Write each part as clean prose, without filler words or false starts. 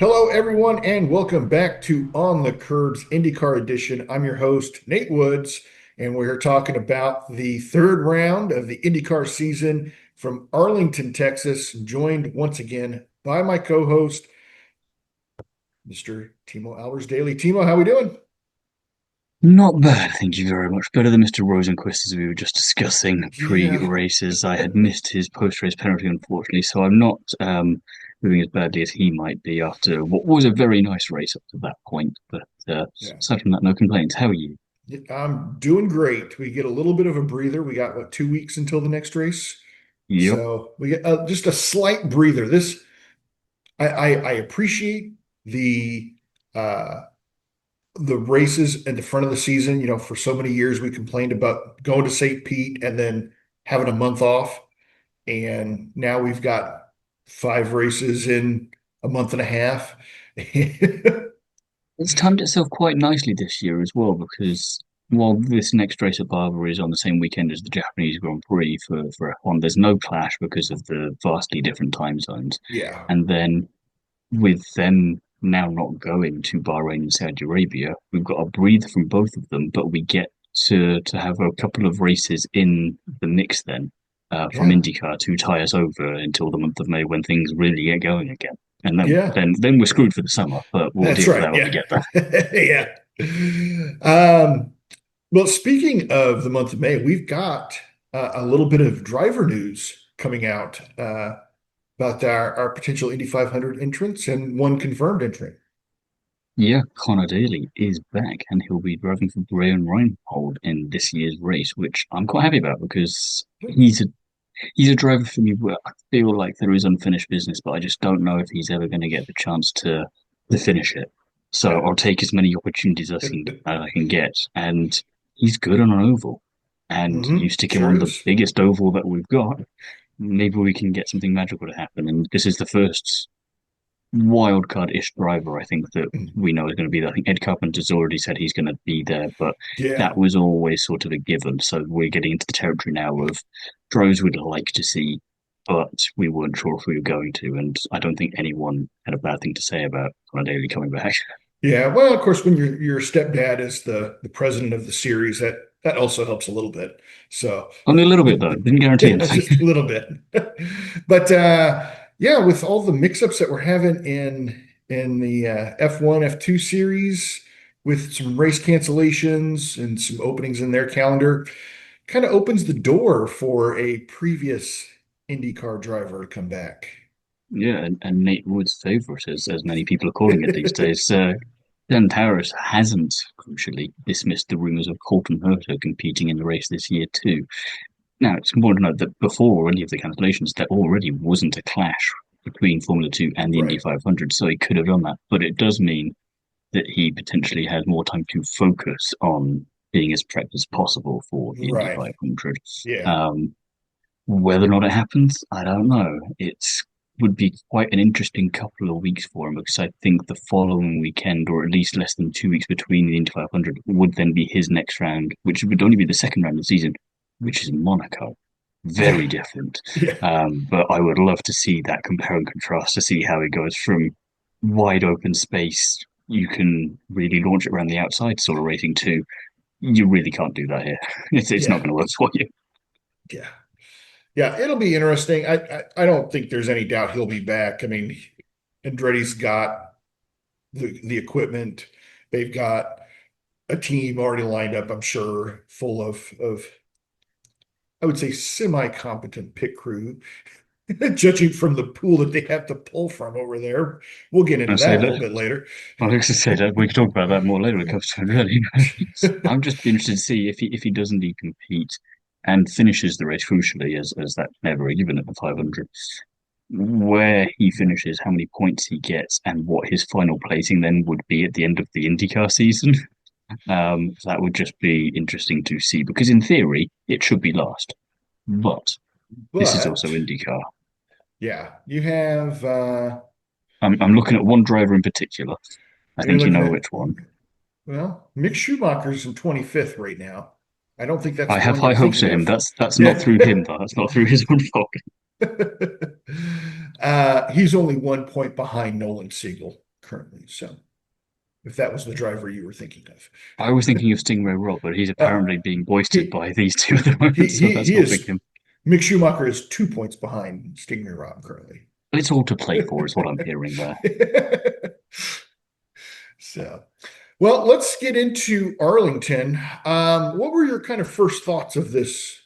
Hello, everyone, and welcome back to On the Curbs IndyCar Edition. I'm your host, Nate Woods, and we're talking about the third round of the IndyCar season from Arlington, Texas, joined once again by my co-host, Mr. Thiemo Albers-Daly. Thiemo, how we doing? Not bad, thank you very much. Better than Mr. Rosenquist, as we were just discussing Yeah, pre-races. I had missed his post-race penalty, unfortunately, so I'm not moving as badly as he might be after what was a very nice race up to that point. But yeah. aside from that, no complaints. How are you? I'm doing great. We get a little bit of a breather. We got, what, 2 weeks until the next race? Yep. So we get just a slight breather. I appreciate uh, the races at the front of the season. For so many years we complained about going to St. Pete and then having a month off, and now we've got five races in a month and a half. It's timed itself quite nicely this year as well, because while this next race at Barber is on the same weekend as the Japanese Grand Prix for F1, there's no clash because of the vastly different time zones. Yeah, And then with them now not going to Bahrain and Saudi Arabia, we've got a breather from both of them, but we get to have a couple of races in the mix then from yeah, IndyCar to tie us over until the month of May when things really get going again. And then yeah. then then we're screwed for the summer, but we'll That's deal with right. that when we Yeah, get there. yeah. Um, well, speaking of the month of May, we've got a little bit of driver news coming out about our potential Indy 500 entrants and one confirmed entrant. Yeah, Connor Daly is back and he'll be driving for Brian Reinhold in this year's race, which I'm quite happy about because he's a driver for me where I feel like there is unfinished business, but I just don't know if he's ever going to get the chance to finish it. So Yeah. I'll take as many opportunities as I can get, and he's good on an oval. And you stick him Sure on the is. biggest oval that we've got, maybe we can get something magical to happen. And this is the first wild card-ish driver I think that we know is going to be there. I think Ed Carpenter's already said he's going to be there, but Yeah. that was always sort of a given. So we're getting into the territory now of drivers we'd like to see, but we weren't sure if we were going to. And I don't think anyone had a bad thing to say about Conor Daly coming back. Yeah. Well, of course, when your stepdad is the president of the series, that also helps a little bit. So Only a little bit though. Didn't guarantee yeah, anything. just a little bit. But yeah, with all the mix-ups that we're having in the F1, F2 series, with some race cancellations and some openings in their calendar, kind of opens the door for a previous IndyCar driver to come back. Yeah, and Nate Wood's favourite, as many people are calling it these days. Dan Harris hasn't, crucially, dismissed the rumours of Colton Herta competing in the race this year too. Now, it's important to note that before any of the cancellations, there already wasn't a clash between Formula 2 and the Indy Right. 500, so he could have done that. But it does mean that he potentially has more time to focus on being as prepped as possible for the Indy Right. 500. Yeah. Um, Whether or not it happens, I don't know. It would be quite an interesting couple of weeks for him because I think the following weekend, or at least less than 2 weeks between the Indy 500, would then be his next round, which would only be the second round of the season, which is Monaco. Yeah. Very different. Yeah. But I would love to see that compare and contrast to see how it goes from wide open space. You can really launch it around the outside sort of racing too. You really can't do that here. It's not Yeah. going to work for you. Yeah. Yeah. It'll be interesting. I don't think there's any doubt he'll be back. I mean, Andretti's got the equipment. They've got a team already lined up, I'm sure, full of I would say semi-competent pit crew, judging from the pool that they have to pull from over there. We'll get into I say that a that little bit later. I was going to say that we can talk about that more later when it comes to it, really. I'm just interested to see if he does indeed compete and finishes the race crucially, as that's never a given at the 500, where he finishes, how many points he gets, and what his final placing then would be at the end of the IndyCar season. That would just be interesting to see because in theory it should be last, but this is also But IndyCar. yeah, you have I'm looking at one driver in particular. I you're think you looking know at which one. Mick Schumacher's in 25th right now. I don't think that's I the have one you're high hopes thinking for him. of. That's not Yeah. through him though. That's not through his own fault. He's only 1 point behind Nolan Siegel. currently. So if that was the driver you were thinking of. I was thinking of Stingray Rob, but he's Uh, apparently being boisted he by these two at the moment, so that's he helping is him. Mick Schumacher is 2 points behind Stingray Rob currently. It's all to play for, is what I'm hearing there. So, well, let's get into Arlington. What were your kind of first thoughts of this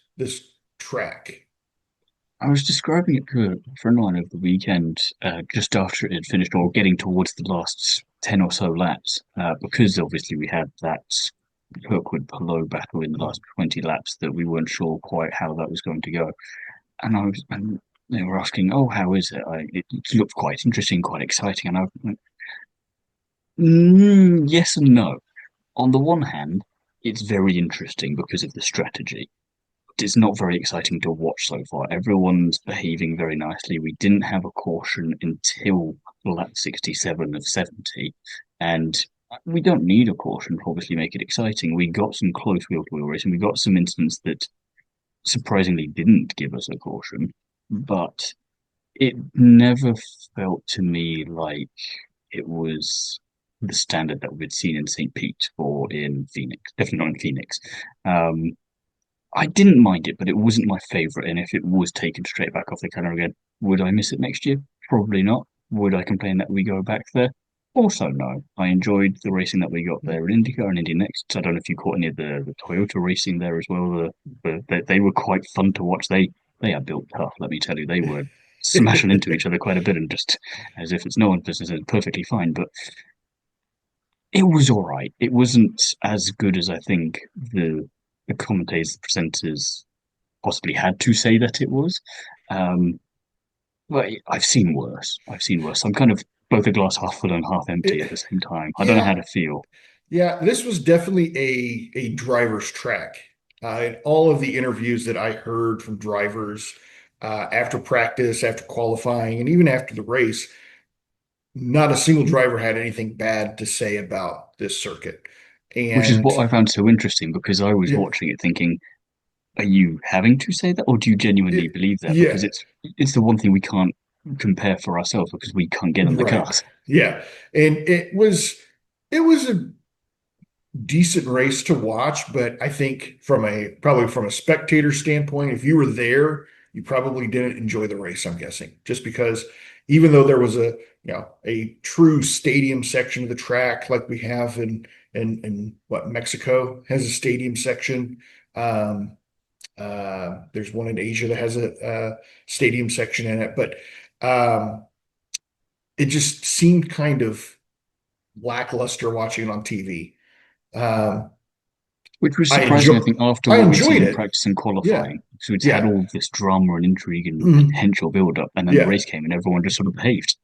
track? I was describing it to a friend of mine over the weekend, just after it had finished, or getting towards the last 10 or so laps, because obviously we had that Kirkwood Palou battle in the last 20 laps that we weren't sure quite how that was going to go. And they were asking, "Oh, how is it?" It looked quite interesting, quite exciting. And I went, yes and no. On the one hand, it's very interesting because of the strategy. It's not very exciting to watch so far. Everyone's behaving very nicely. We didn't have a caution until lap 67 of 70, and we don't need a caution to obviously make it exciting. We got some close wheel-to-wheel racing. We got some incidents that surprisingly didn't give us a caution, but it never felt to me like it was the standard that we'd seen in St. Pete or in Phoenix. Definitely not in Phoenix. Um, I didn't mind it, but it wasn't my favorite. And if it was taken straight back off the calendar again, would I miss it next year? Probably not. Would I complain that we go back there? Also, no. I enjoyed the racing that we got there in IndyCar and Indy NXT. I don't know if you caught any of the Toyota racing there as well. They were quite fun to watch. They are built tough, let me tell you. They were smashing into each other quite a bit and just as if it's no one's business and perfectly fine. But it was all right. It wasn't as good as I think the commentators, the presenters possibly had to say that it was. Um, but I've seen worse. I've seen worse. I'm kind of both a glass half full and half empty at the same time. I don't know how Yeah, to feel. yeah, this was definitely a driver's track. In all of the interviews that I heard from drivers after practice, after qualifying, and even after the race, not a single driver had anything bad to say about this circuit. Which is And what I found so interesting because I was yeah, watching it thinking, are you having to say that, or do you genuinely it, believe that? yeah, Because it's the one thing we can't compare for ourselves because we can't get in the right. cars. Yeah. And it was a decent race to watch, but I think probably from a spectator standpoint, if you were there, you probably didn't enjoy the race, I'm guessing, just because even though there was a true stadium section of the track like we have in what Mexico has a stadium section. There's one in Asia that has a stadium section in it, but it just seemed kind of lackluster watching it on TV. Um, Which was I surprising, enjoy I think, after I what we'd seen enjoyed in it. practice and Yeah. qualifying. So it's had Yeah. all this drama and intrigue and Mhm. potential build up, and then the Yeah. race came and everyone just sort of behaved.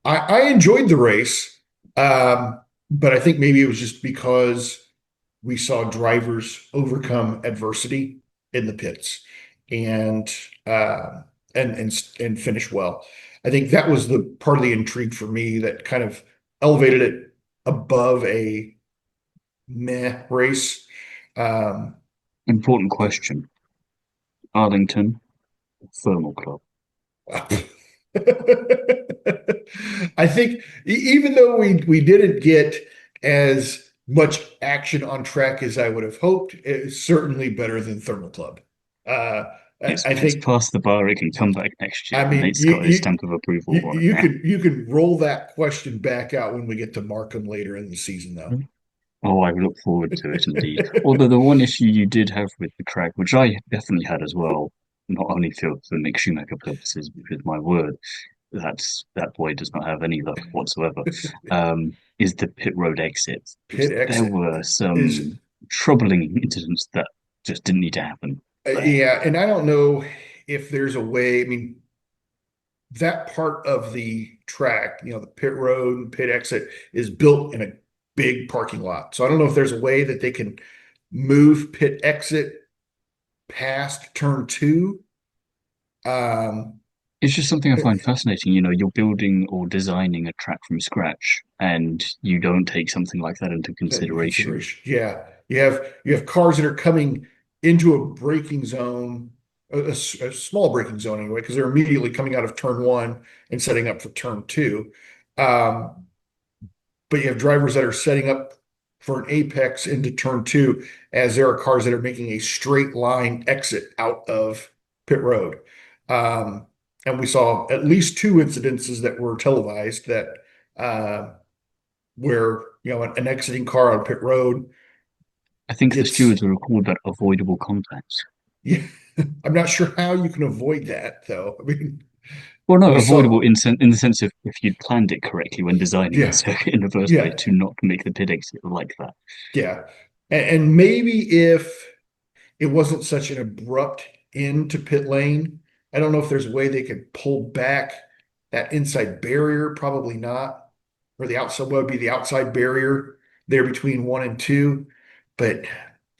I enjoyed the race. But I think maybe it was just because we saw drivers overcome adversity in the pits and uh and finish well. I think that was the part of the intrigue for me that kind of elevated it above a meh race. Um, Important question. Arlington, Thermal Club. I think even though we didn't get as much action on track as I would have hoped, it's certainly better than Thermal Club. Uh, I It's think, past the bar. It can come back next year. I mean, Nate's got his stamp of approval on it you now. can roll that question back out when we get to Markham later in the season, though. Oh, I look forward to it indeed. Although the one issue you did have with the track, which I definitely had as well, not only for Mick Schumacher purposes, because my word, that boy does not have any luck whatsoever, is the pit road exit. Pit There exit were is, some troubling incidents that just didn't need to happen there. yeah, and I don't know if there's a way. I mean, that part of the track, the pit road and pit exit is built in a big parking lot. So I don't know if there's a way that they can move pit exit past turn two. Um, It's just something I find fascinating. You're building or designing a track from scratch, and you don't take something like that into into consideration. consideration. Yeah. You have cars that are coming into a braking zone, a small braking zone anyway, because they're immediately coming out of turn one and setting up for turn two. Um, but you have drivers that are setting up for an apex into turn two, as there are cars that are making a straight line exit out of pit road. Um, and we saw at least two incidences that were televised that uh, where an exiting car on pit road I think the gets stewards will record that avoidable contacts. yeah. I'm not sure how you can avoid that though. I mean, Well, no, we avoidable saw in the sense of if you'd planned it correctly when designing the yeah, circuit in the first place yeah, to not make the pit exit like that. yeah. And maybe if it wasn't such an abrupt end to pit lane, I don't know if there's a way they could pull back that inside barrier. Probably not. Or the outside, what would be the outside barrier there between one and two. But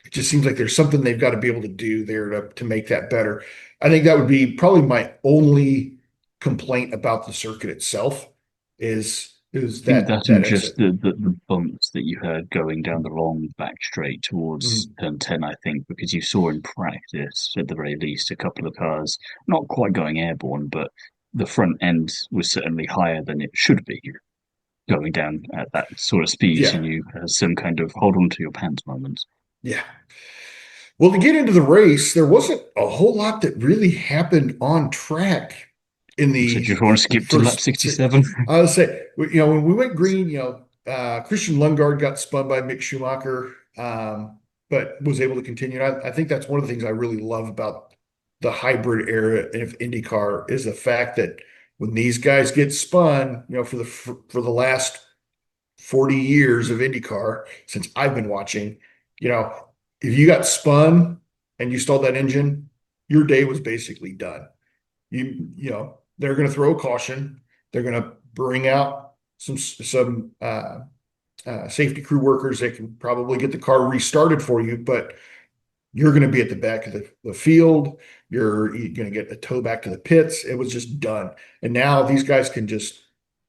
it just seems like there's something they've got to be able to do there to make that better. I think that would be probably my only complaint about the circuit itself is I think that that and that just exit. the bumps that you heard going down the long back straight towards Mhm. turn 10, I think, because you saw in practice, at the very least, a couple of cars not quite going airborne, but the front end was certainly higher than it should be going down at that sort of speed. So Yeah, you had some kind of hold on to your pants moment. yeah. Well, to get into the race, there wasn't a whole lot that really happened on track in So do the you want to skip to lap first. 67? I would say, when we went green, Christian Lundgaard got spun by Mick Schumacher, but was able to continue. I think that's one of the things I really love about the hybrid era of IndyCar is the fact that when these guys get spun, for the last 40 years of IndyCar since I've been watching, you know, if you got spun and you stalled that engine, your day was basically done. They're going to throw a caution. They're going to bring out some safety crew workers that can probably get the car restarted for you, but you're going to be at the back of the field. You're going to get a tow back to the pits. It was just done. And now these guys can just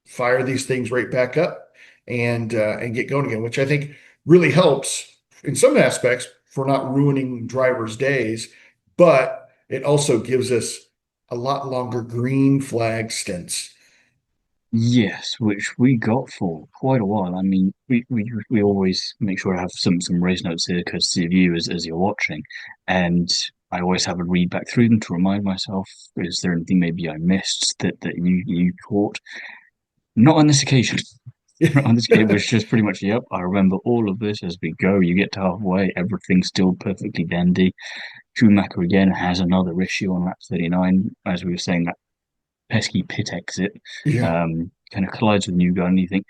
fire these things right back up and get going again, which I think really helps in some aspects for not ruining drivers' days, but it also gives us a lot longer green flag stints. Yes, which we got for quite a while. I mean, we always make sure I have some race notes here, courtesy of you as you're watching, and I always have a read back through them to remind myself, is there anything maybe I missed that you caught? Not on this occasion. On this occasion, it was just pretty much, yep, I remember all of this as we go. You get to halfway, everything's still perfectly dandy. Schumacher again has another issue on lap 39, as we were saying, that pesky pit exit, Yeah. kind of collides with New Garden. And you think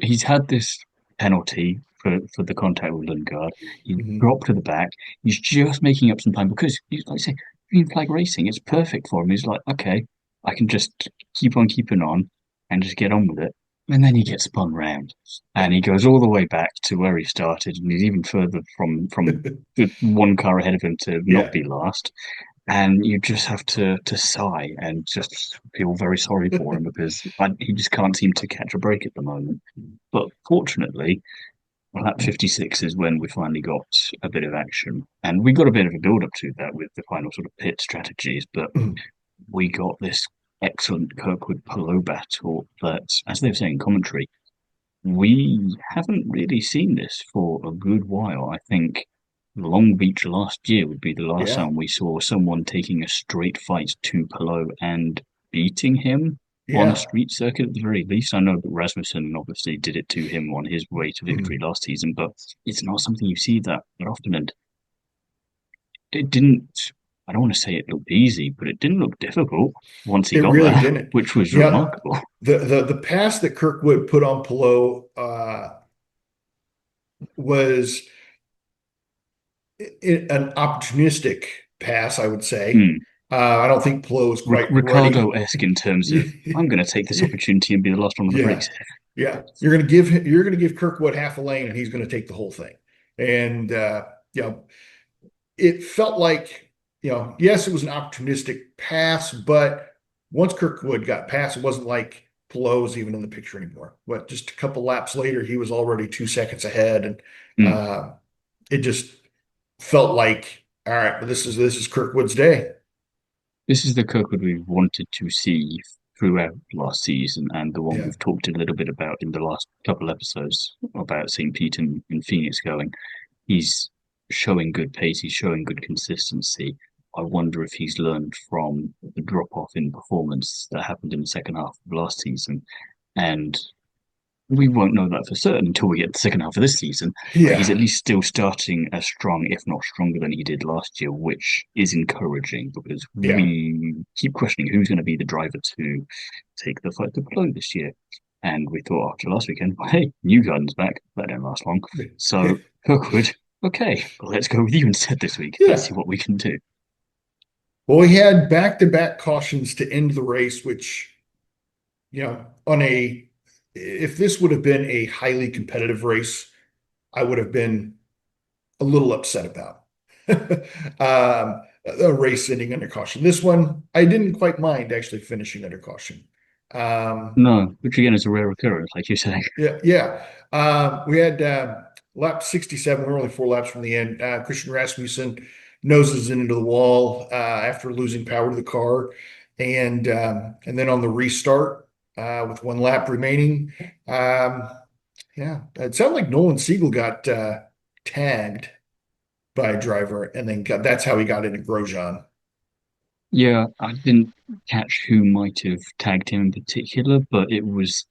he's had this penalty for the contact with Lundgaard. He Mhm. dropped to the back. He's just making up some time because he's like I say, green flag racing. It's perfect for him. He's like, okay, I can just keep on keeping on and just get on with it. And then he gets spun round, Yeah. and he goes all the way back to where he started, and he's even further from the one car ahead of him to not Yeah. be last, and you just have to sigh and just feel very sorry for him because he just can't seem to catch a break at the moment. But fortunately, well, that 56 is when we finally got a bit of action, and we got a bit of a build up to that with the final sort of pit strategies. But we got this excellent Kirkwood Palou battle that, as they were saying in commentary, we haven't really seen this for a good while. I think Long Beach last year would be the last Yeah. time we saw someone taking a straight fight to Palou and beating him on a Yeah. street circuit at the very least. I know that Rasmussen obviously did it to him on his way to victory last season, but it's not something you see that often. And it didn't, I don't want to say it looked easy, but it didn't look difficult once he It got really there, didn't. which was Yeah. remarkable. The pass that Kirkwood put on Pelot was an opportunistic pass, I would say. Hmm. I don't think Pelot was quite ready. Ricardo-esque in terms of I'm going to take this opportunity and be the last one on the Yeah, brakes. yeah. You're gonna give Kirkwood half a lane, and he's gonna take the whole thing. And you know, it felt like, yes, it was an opportunistic pass, but once Kirkwood got past, it wasn't like Pelot was even in the picture anymore. But just a couple laps later, he was already 2 seconds ahead, and Hmm. uh, it just felt like, all right, this is Kirkwood's day. This is the Kirkwood we wanted to see throughout last season, and the one Yeah. we've talked a little bit about in the last couple episodes about St. Pete and Phoenix going. He's showing good pace, he's showing good consistency. I wonder if he's learned from the drop off in performance that happened in the second half of last season. And we won't know that for certain until we get the second half of this season. But he's Yeah. at least still starting as strong, if not stronger, than he did last year, which is encouraging because Yeah. we keep questioning who's going to be the driver to take the fight to Palou this year. And we thought after last weekend, well, hey, Newgarden's back. That didn't last long. So Kirkwood, okay, let's go with you instead this week. Let's Yeah. see what we can do. Well, we had back-to-back cautions to end the race, which, if this would have been a highly competitive race, I would have been a little upset about. A race ending under caution. This one, I didn't quite mind actually finishing under caution. Um, No, which again is a rare occurrence, like you say. yeah, yeah. We had lap 67. We were only 4 laps from the end. Christian Rasmussen noses into the wall after losing power to the car, and then on the restart with 1 lap remaining, yeah, it sounded like Nolan Siegel got tagged by a driver, and then that's how he got into Grosjean. Yeah, I didn't catch who might have tagged him in particular, but it was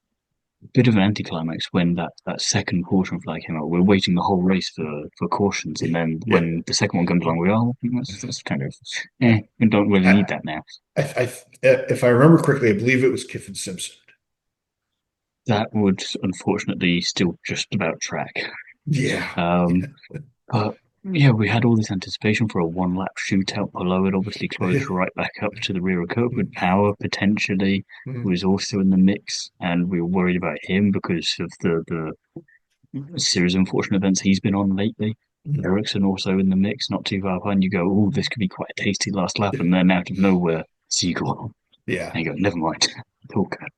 a bit of an anticlimax when that second caution flag came out. We're waiting the whole race for cautions, and then Yeah, when the second one comes along, that's kind of we don't really need I, that now. if I remember correctly, I believe it was Kiffin Simpson. That would unfortunately still just about track. Yeah, Um, but yeah, we had all this anticipation for a one lap shootout. Palou had obviously closed yeah. right back up to the rear of Kirkwood. Power potentially Mhm. was also in the mix, and we were worried about him because of the series of unfortunate events he's been on lately. Mhm. Ericsson also in the mix, not too far behind. You go, oh, this could be quite a tasty last lap, and then out of nowhere, Siegel. Yeah. And you go, never mind. All good.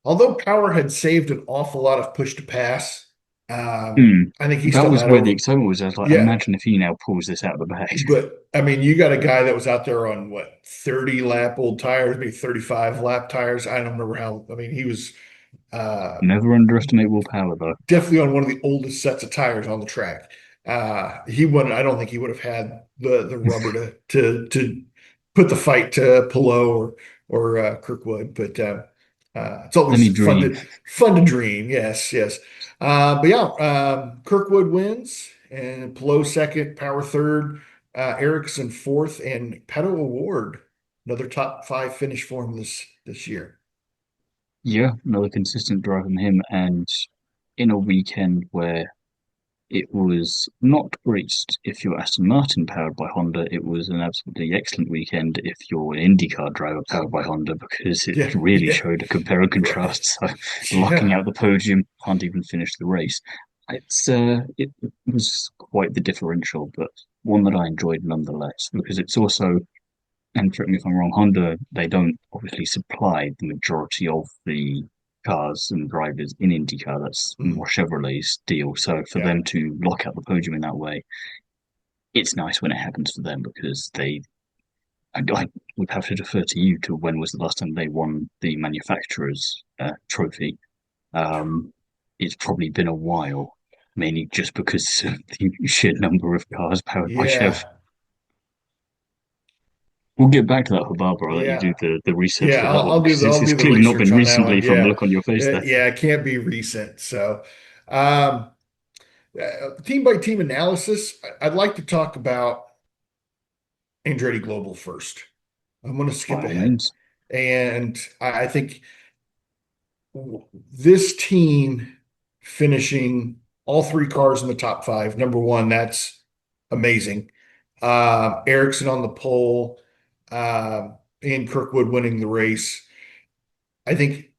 Although Power had saved an awful lot of push to pass, Hmm. I think he That still was had where the over. excitement was. I was like, Yeah, imagine if he now pulls this out of the bag. but I mean, you got a guy that was out there on what, 30 lap old tires, maybe 35 lap tires. I don't remember how. I mean, he was uh, Never underestimate willpower, though. definitely on one of the oldest sets of tires on the track. He wouldn't. I don't think he would have had the rubber to put the fight to Palou or Kirkwood. But it's Let me always dream. fun to dream. Yes, yes. But yeah, Kirkwood wins and Palou second, Power third, Ericsson fourth, and Pato Award another top five finish for him this year. Yeah, another consistent drive from him, and in a weekend where it was not great if you're Aston Martin powered by Honda, it was an absolutely excellent weekend if you're an IndyCar driver powered by Honda because it Yeah, really yeah, showed a compare and right. contrast. So locking Yeah, out the podium, can't even finish the race. It was quite the differential, but one that I enjoyed nonetheless because it's also, and correct me if I'm wrong, Honda, they don't obviously supply the majority of the cars and drivers in IndyCar. That's mm, more Chevrolet's deal. So for yeah. them to lock out the podium in that way, it's nice when it happens for them because I would have to defer to you to when was the last time they won the manufacturer's trophy. Um, it's probably been a while, mainly just because of the sheer number of cars powered by Chev. Yeah, We'll get back to that for Barber. I'll let you do yeah, the research yeah. for that one because I'll it's do the clearly not research been on that recently one. from the Yeah, look on your face there. yeah. It can't be recent. So, um, team by team analysis. I'd like to talk about Andretti Global first. I'm going to skip By all ahead, means. and I think this team finishing all three cars in the top five. Number one, that's amazing. Ericsson on the pole, and Kirkwood winning the race. I think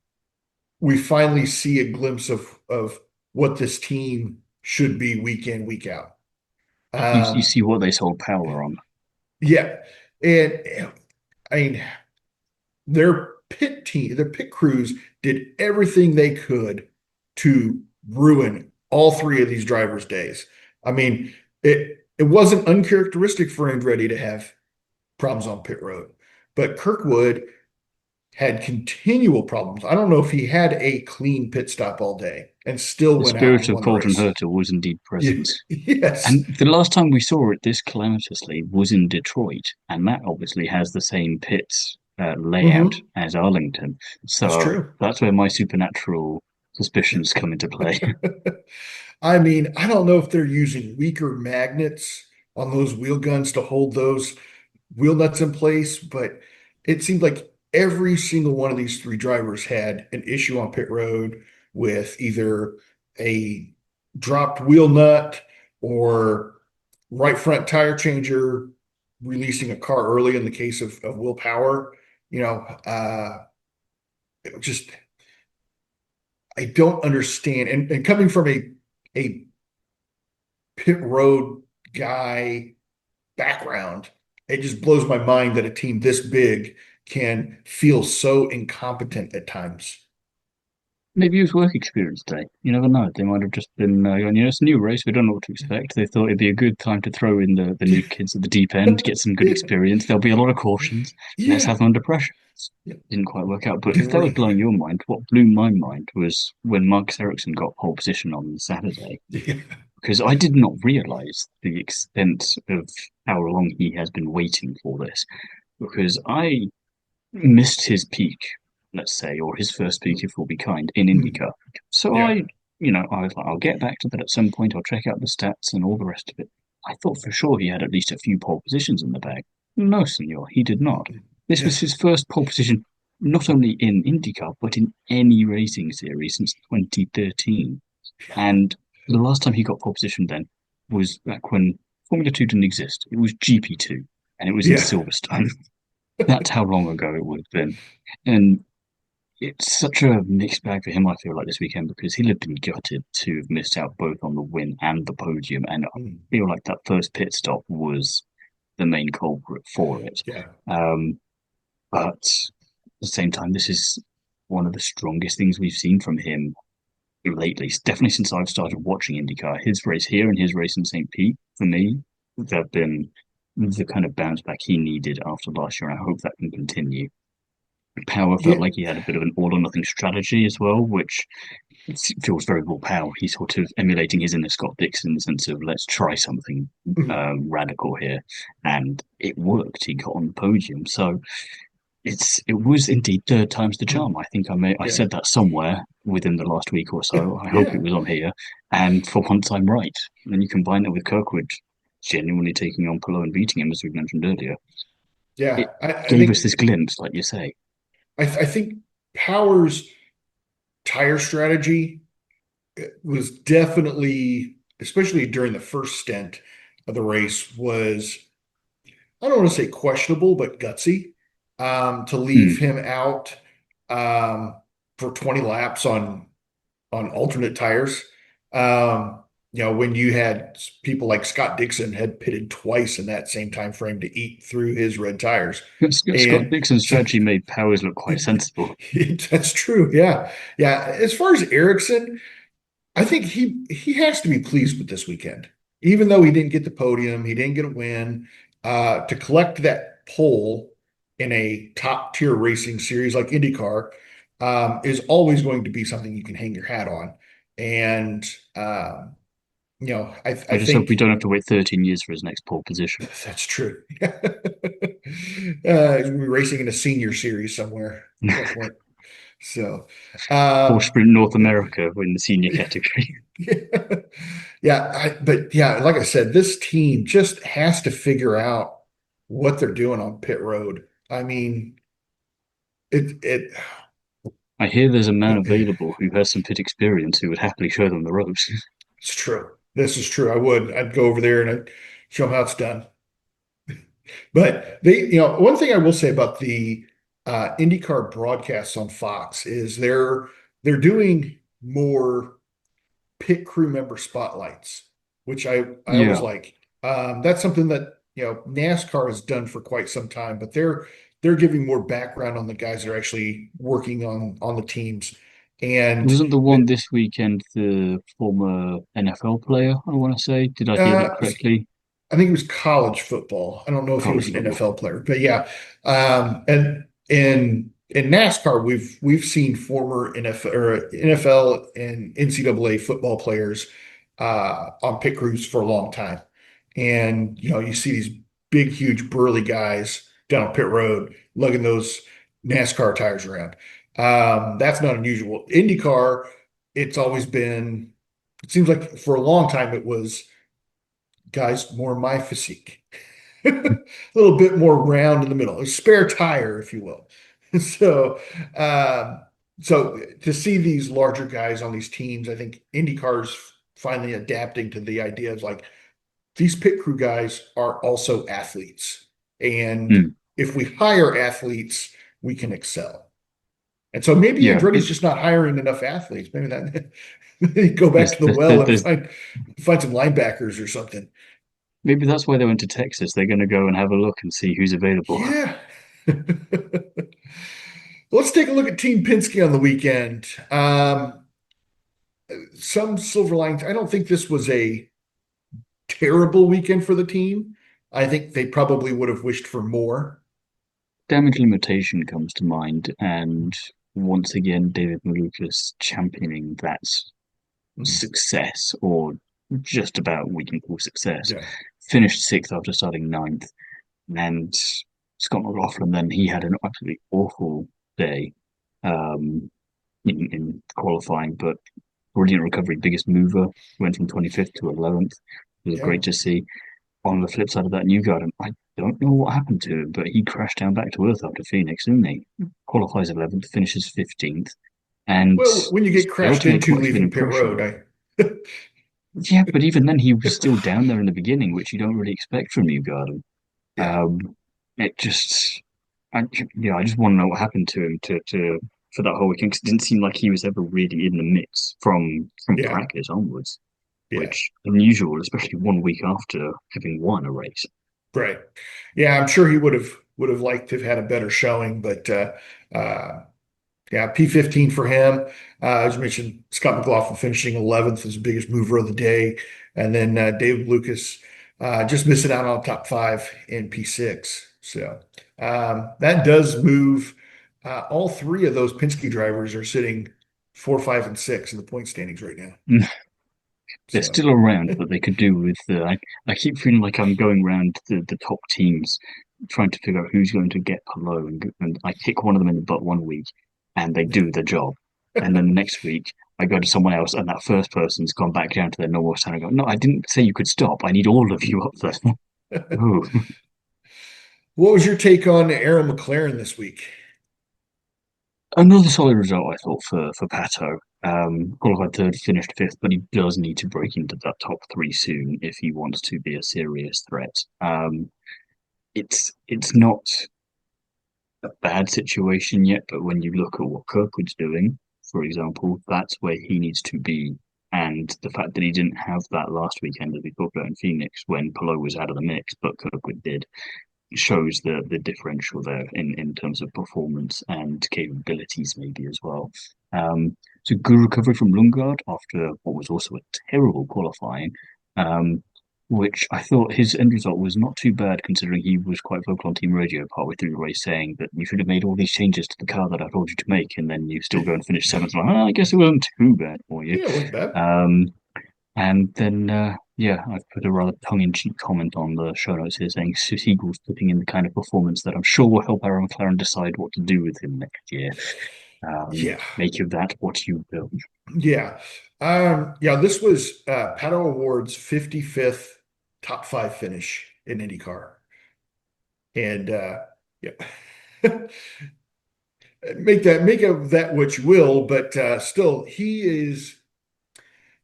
we finally see a glimpse of what this team should be week in, week out. You Um, see what they sold power on. yeah, and I mean their pit crews did everything they could to ruin all three of these drivers' days. I mean, it wasn't uncharacteristic for Andretti to have problems on pit road, but Kirkwood had continual problems. I don't know if he had a clean pit stop all day and still The went out spirit and of won the Colton race. Herta was indeed Yeah. present. Yes, And the last time we saw it this calamitously was in Detroit, and that obviously has the same pit layout hmm as Arlington. that's So true. that's where my supernatural suspicions come into play. I mean, I don't know if they're using weaker magnets on those wheel guns to hold those wheel nuts in place, but it seemed like every single one of these three drivers had an issue on pit road with either a dropped wheel nut or right front tire changer releasing a car early in the case of Will Power. You know, it just I don't understand. And coming from a pit road guy background, it just blows my mind that a team this big can feel so incompetent at times. Maybe it was work experience day. You never know. They might have just been going, it's a new race. We don't know what to expect. They thought it'd be a good time to throw in the new kids at the deep end, get some good Yeah, experience. There'll be a lot of cautions. Let's have yeah, them under pressure. yeah. Didn't quite work out. But if that was Great. blowing your mind, what blew my mind was when Marcus Ericsson got pole position on Saturday, Yeah, because I did not realise the extent of how long he has been waiting for this. Because I missed his peak, let's say, or his first peak, if we'll be kind, in hmm, IndyCar. So yeah, I was like, I'll get back to that at some point. I'll check out the stats and all the rest of it. I thought for sure he had at least a few pole positions in the bag. No, senor, he did not. This yeah, was his first pole position, not only in IndyCar, but in any racing series since 2013. And the last time he got pole position then was back when Formula 2 didn't exist. It was GP2, and it was in yeah, Silverstone. That's how long ago it would have been. And it's such a mixed bag for him, I feel like, this weekend, because he'll have been gutted to have missed out both on the win and the podium. And I mm, feel like that first pit stop was the main culprit for it. yeah, Um, but at the same time, this is one of the strongest things we've seen from him lately. Definitely since I've started watching IndyCar. His race here and his race in St. Pete, for me, they've been the kind of bounce back he needed after last year. And I hope that can continue. Power felt yeah, like he had a bit of an all or nothing strategy as well, which feels very Will Power. He's sort of emulating his inner Scott Dixon in the sense of let's try something mhm, radical here, and it worked. He got on the podium, so it was indeed third time's the mhm, charm. I think I yeah, said that somewhere within the last week or so. I hope it yeah, was on here, and for once I'm right. And then you combine it with Kirkwood genuinely taking on Palou and beating him, as we mentioned earlier. It yeah. I gave us think this glimpse, like you say. I think Power's tire strategy was definitely, especially during the first stint of the race, was I don't want to say questionable, but gutsy to leave Hmm. him out um, for 20 laps on alternate tires. When you had people like Scott Dixon had pitted twice in that same time frame to eat through his red tires. Scott And Dixon's so strategy made Powers look quite sensible. that's true. Yeah. Yeah. As far as Ericsson, I think he has to be pleased with this weekend. Even though he didn't get the podium, he didn't get a win. To collect that pole in a top tier racing series like IndyCar is always going to be something you can hang your hat on. And I I just hope we think don't have to wait 13 years for his next pole position. that's true. We're racing in a senior series somewhere at that point. So, Porsche um, Sprint North America in the senior category. yeah, but yeah, like I said, this team just has to figure out what they're doing on pit road. I mean, it I hear there's a man available who has some pit experience who would happily show them the ropes. it's true. This is true. I'd go over there and I'd show them how it's done. But one thing I will say about the IndyCar broadcasts on Fox is they're doing more pit crew member spotlights, which I always Yeah, like. That's something that NASCAR has done for quite some time, but they're giving more background on the guys that are actually working on the teams. And wasn't the one this weekend the former NFL player? I want to say. Did I hear that uh, correctly? I think it was college football. I don't know if he was College an football. NFL player, but yeah. And in NASCAR, we've seen former NFL and NCAA football players on pit crews for a long time, and you see these big, huge, burly guys down on pit road lugging those NASCAR tires around. That's not unusual. IndyCar, it's always been. It seems like for a long time it was guys more my physique, a little bit more round in the middle, a spare tire, if you will. So, um, so to see these larger guys on these teams, I think IndyCar's finally adapting to the idea of like these pit crew guys are also athletes, and Mm. if we hire athletes, we can excel. And so maybe Yeah, Andretti's just not hiring enough athletes. Maybe that go back there's, to the there's, well and there's find some linebackers or something. maybe that's why they went to Texas. They're going to go and have a look and see who's available. Yeah. Let's take a look at Team Penske on the weekend. Some silver linings. I don't think this was a terrible weekend for the team. I think they probably would have wished for more. Damage limitation comes to mind, and once again, David Malukas championing that Mhm. success, or just about we can call success. Yeah. Finished sixth after starting ninth, and Scott McLaughlin then he had an absolutely awful day um, in qualifying, but brilliant recovery, biggest mover, went from 25th to 11th. It was Yeah. great to see. On the flip side of that, Newgarden, I don't know what happened to him, but he crashed down back to earth after Phoenix, didn't he? Qualifies 11th, finishes 15th, and Well, when you get failed crashed to make into much of an leaving pit impression. road, Yeah, but even then, he was still down there in the beginning, which you don't really expect from Newgarden. yeah, Um, it just, I just want to know what happened to him to for that whole weekend 'cause it didn't seem like he was ever really in the mix from yeah, practice onwards, yeah. which unusual, especially 1 week after having won a race. Right. Yeah, I'm sure he would have liked to have had a better showing, but uh, yeah, P15 for him. As you mentioned, Scott McLaughlin finishing 11th is the biggest mover of the day. And then David Lucas just missing out on top five in P6. So that does move. All three of those Penske drivers are sitting 4, 5, and 6 in the point standings right now. They're So still around, but they could do with I keep feeling like I'm going around the top teams trying to figure out who's going to get Palou, and I kick one of them in the butt 1 week, and they do the job, and then the next week I go to someone else, and that first person's gone back down to their normal stand. I go, no, I didn't say you could stop. I need all of you up there. Oh, what was your take on Aaron McLaren this week? another solid result, I thought, for Pato. Qualified third, finished fifth, but he does need to break into that top three soon if he wants to be a serious threat. It's not a bad situation yet, but when you look at what Kirkwood's doing, for example, that's where he needs to be. And the fact that he didn't have that last weekend that we talked about in Phoenix when Palou was out of the mix, but Kirkwood did, shows the differential there in terms of performance and capabilities maybe as well. It's a good recovery from Lundgaard after what was also a terrible qualifying, um, which I thought his end result was not too bad considering he was quite vocal on team radio partway through the race saying that you should have made all these changes to the car that I told you to make, and then you still go and finish seventh. Like, I guess it wasn't too bad for you. Yeah, it wasn't bad. Um, and then, yeah, I've put a rather tongue-in-cheek comment on the show notes here saying Seagull's putting in the kind of performance that I'm sure will help Aaron McLaren decide what to do with him next year. Yeah. Make of that what you will. Yeah. Yeah, this was Pato Award's 55th top five finish in IndyCar. And yeah. Make of that what you will, but still he is,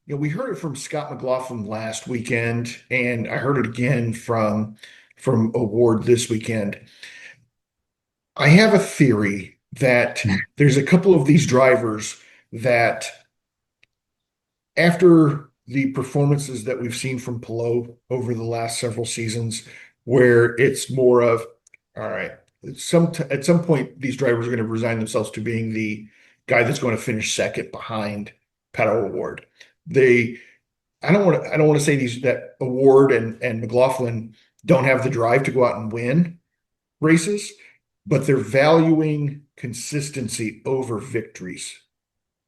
we heard it from Scott McLaughlin last weekend, and I heard it again from Award this weekend. I have a theory that there's a couple of these drivers that after the performances that we've seen from Palou over the last several seasons, where it's more of, all right, at some point, these drivers are going to resign themselves to being the guy that's going to finish second behind Pato Award. They, I don't want to say that Award and McLaughlin don't have the drive to go out and win races, but they're valuing consistency over victories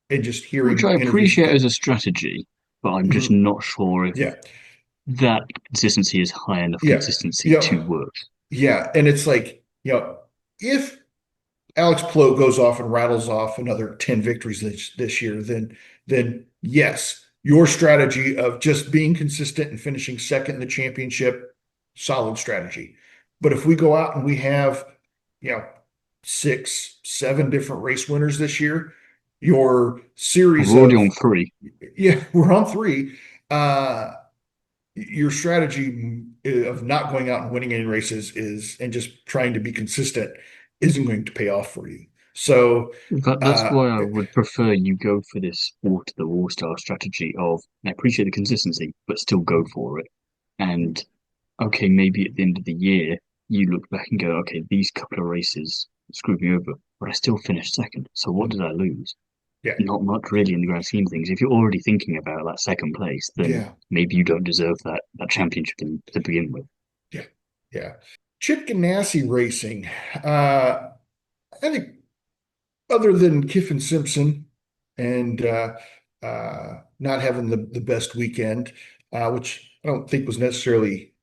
and just which hearing I interviews with appreciate him. as a strategy, but I'm just Mhm. not sure if Yeah. that consistency is high enough Yeah. consistency Yeah. to work. Yeah. And it's like, if Alex Palou goes off and rattles off another 10 victories this year, then yes, your strategy of just being consistent and finishing second in the championship, solid strategy. But if we go out and we have, you know, six, seven different race winners this year, your series We're already on of, three. yeah, we're on three. Uh, your strategy of not going out and winning any races is and just trying to be consistent isn't going to pay off for you. So, That's uh, why I would prefer you go for this war to the war style strategy of I appreciate the consistency, but still go for it. And okay, maybe at the end of the year, you look back and go, okay, these couple of races screwed me over, but I still finished second. So what did I lose? yeah, Not much really in the grand scheme of things. If you're already thinking about that second place, then yeah, maybe you don't deserve that championship to begin with. yeah, yeah. Chip Ganassi Racing. Uh, I think other than Kiffin Simpson and not having the best weekend, which I don't think was necessarily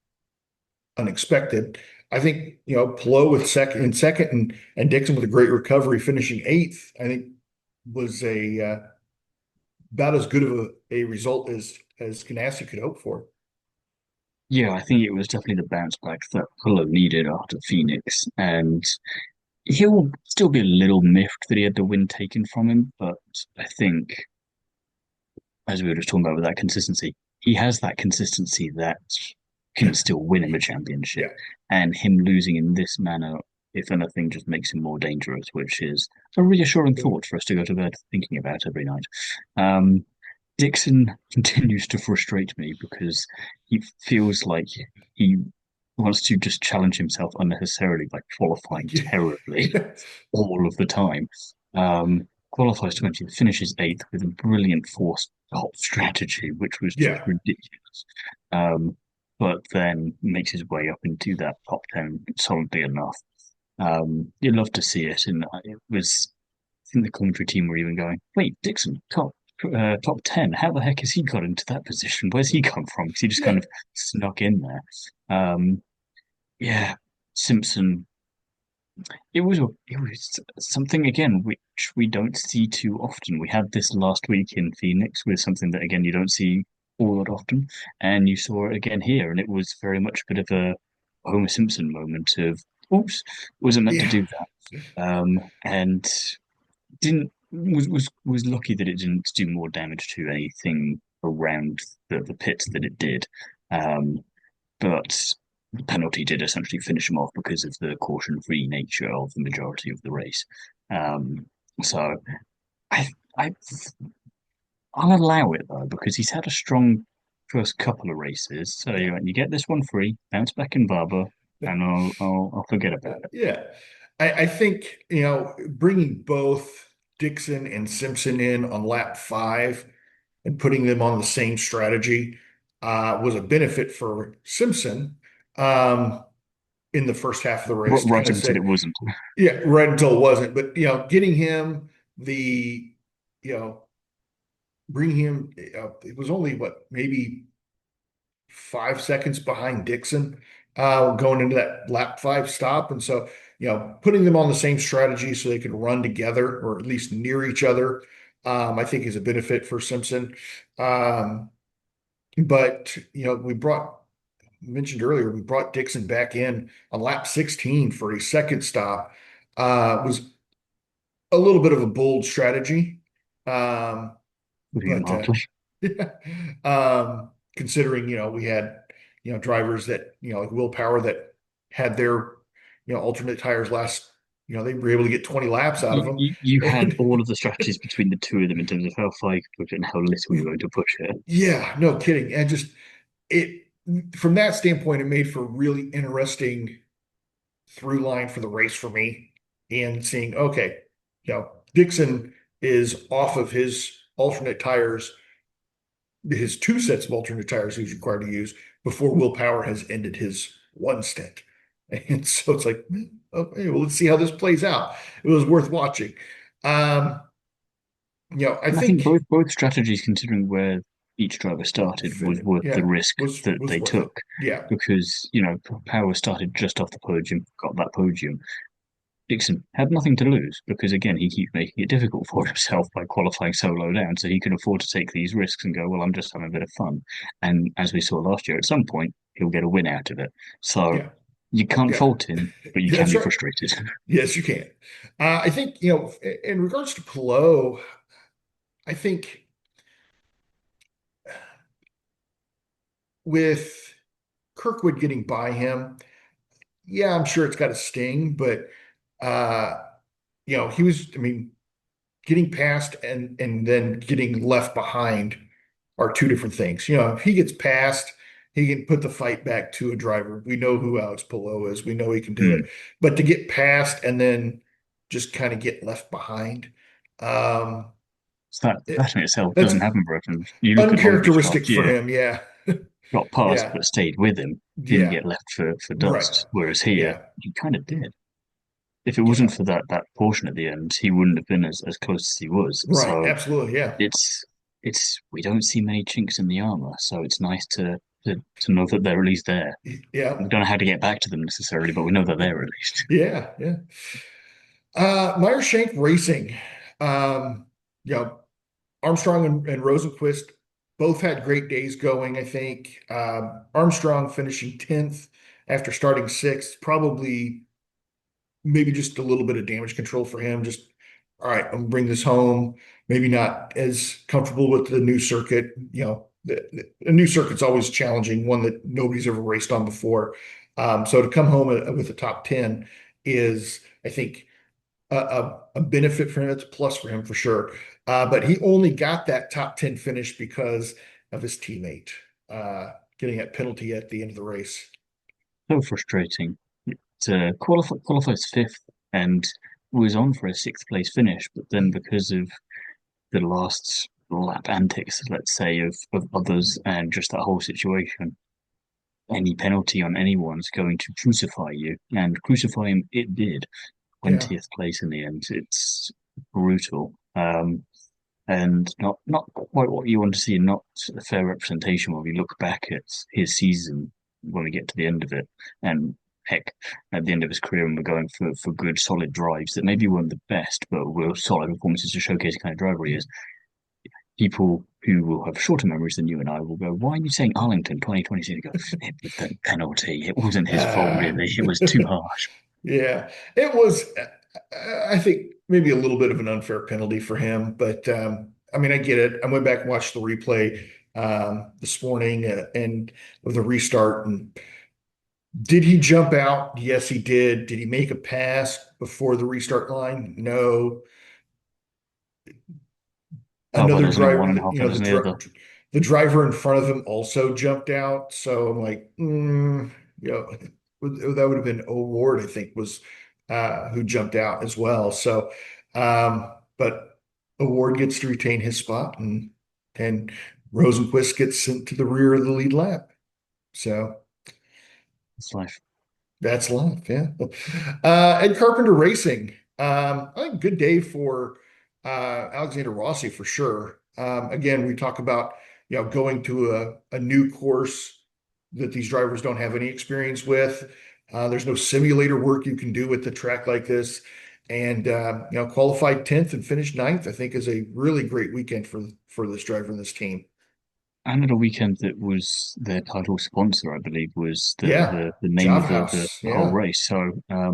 unexpected. I think, Palou with second and Dixon with a great recovery finishing eighth, I think was a about as good of a result as Ganassi could hope for. Yeah, I think it was definitely the bounce back that Hull needed after Phoenix, and he'll still be a little miffed that he had the win taken from him, but I think, as we were just talking about with that consistency, he has that consistency that can still win him a championship. Yeah. And him losing in this manner, if anything, just makes him more dangerous, which is a reassuring thought for us to go to bed thinking about every night. Um, Dixon continues to frustrate me because he feels like he wants to just challenge himself unnecessarily by qualifying terribly Yeah. all of the time. Qualifies 20th, finishes eighth with a brilliant force top strategy, which was just Yeah. ridiculous. Um, but then makes his way up into that top 10 solidly enough. You'd love to see it. And it was, I think the commentary team were even going, wait, Dixon, top 10. How the heck has he got into that position? Where's he come from? Because he just kind Yeah. of snuck in there. Yeah, Simpson it was something again which we don't see too often. We had this last week in Phoenix with something that again you don't see all that often, and you saw it again here, and it was very much a bit of a Homer Simpson moment of oops, wasn't meant to Yeah. do that. And didn't was lucky that it didn't do more damage to anything around the pit that it did. Um, but the penalty did essentially finish him off because of the caution-free nature of the majority of the race. Um, so I, I, I'll allow it though because he's had a strong first couple of races. So Yeah. you get this one free, bounce back in Barber, and I'll forget about it. Yeah. I think, bringing both Dixon and Simpson in on lap five and putting them on the same strategy was a benefit for Simpson in the first half of the race to Right kind up of until say, it wasn't. yeah, right until it wasn't. But, getting him you know, bring him, it was only what, maybe 5 seconds behind Dixon going into that lap five stop. And so, putting them on the same strategy so they can run together or at least near each other, I think is a benefit for Simpson. Um, but, mentioned earlier, we brought Dixon back in on lap 16 for a second stop. Was a little bit of a bold strategy. Um, Even but hardly. considering we had drivers that like willpower that had their alternate tires last they were able to get 20 laps out of them You had all and of the strategies between the two of them in terms of how far you could push it and how little you were going to push it. yeah, no kidding. And just it from that standpoint it made for a really interesting through line for the race for me and seeing okay, Dixon is off of his alternate tires, his two sets of alternate tires he's required to use before Will Power has ended his one stint. And so it's like, okay, well, let's see how this plays out. It was worth watching. Um, I And I think think both strategies, considering where each driver started, was worth the yeah, risk that was they worth it. took. Yeah, Because, Power started just off the podium, got that podium. Dixon had nothing to lose because, again, he keeps making it difficult for himself by qualifying so low down. So he can afford to take these risks and go, well, I'm just having a bit of fun. And as we saw last year, at some point, he'll get a win out of it. So yeah, you can't yeah. fault him, but you can That's be right. frustrated. Yes, you can. I think, in regards to Palou, I think with Kirkwood getting by him, yeah, I'm sure it's got a sting, but uh, he was, I mean, getting past and then getting left behind are two different things. If he gets past, he can put the fight back to a driver. We know who Alex Palou is. We know he can do it. Hmm. But to get past and then just kind of get left behind, um, So that in itself that's doesn't happen very often. You look at Roglic uncharacteristic last for year, him. Yeah. got past Yeah. but stayed with him, didn't Yeah. get left for Right. dust. Whereas here, Yeah. he kind of did. If it wasn't Yeah. for that portion at the end, he wouldn't have been as close as he was. Right. So Absolutely. Yeah. it's we don't see many chinks in the armor, so it's nice to know that they're at least there. We Yeah. don't know how to get back to them necessarily, but we know they're there at least. Yeah. Yeah. Meyer Shank Racing. Um, you know, Armstrong and Rosenquist both had great days going, I think. Armstrong finishing 10th after starting sixth, probably maybe just a little bit of damage control for him. Just, all right, I'm gonna bring this home. Maybe not as comfortable with the new circuit. The new circuit's always challenging, one that nobody's ever raced on before. So to come home with a top 10 is, I think, a benefit for him. It's a plus for him for sure. But he only got that top 10 finish because of his teammate getting that penalty at the end of the race. So frustrating. To qualifies fifth and was on for a sixth place finish, but then because of the last lap antics, let's say, of others and just that whole situation, any penalty on anyone's going to crucify you, and crucify him it did. Yeah, 20th place in the end. It's brutal. And not quite what you want to see, not a fair representation when we look back at his season when we get to the end of it. And heck, at the end of his career, and we're going for good, solid drives that maybe weren't the best, but were solid performances to showcase the kind of driver he is. People who will have shorter memories than you and I will go, "Why are you saying Arlington 2026?" You go, "It was the penalty. It wasn't his fault, uh, really. It was too harsh." yeah. It was, I think, maybe a little bit of an unfair penalty for him, but I mean, I get it. I went back and watched the replay this morning and of the restart. And did he jump out? Yes, he did. Did he make a pass before the restart line? No. Oh, but Another doesn't it one driver, and a half doesn't the other? the driver in front of him also jumped out. So I'm like, that would have been O'Ward, I think, was who jumped out as well. So, but O'Ward gets to retain his spot, and Rosenquist gets sent to the rear of the lead lap. So It's life. that's life, yeah. And Carpenter Racing. I think good day for Alexander Rossi for sure. Again, we talk about going to a new course that these drivers don't have any experience with. There's no simulator work you can do with the track like this. And qualified 10th and finished ninth, I think is a really great weekend for this driver and this team. And at a weekend that was their title sponsor, I believe, was Yeah, the name of Java House. the whole Yeah, race. So I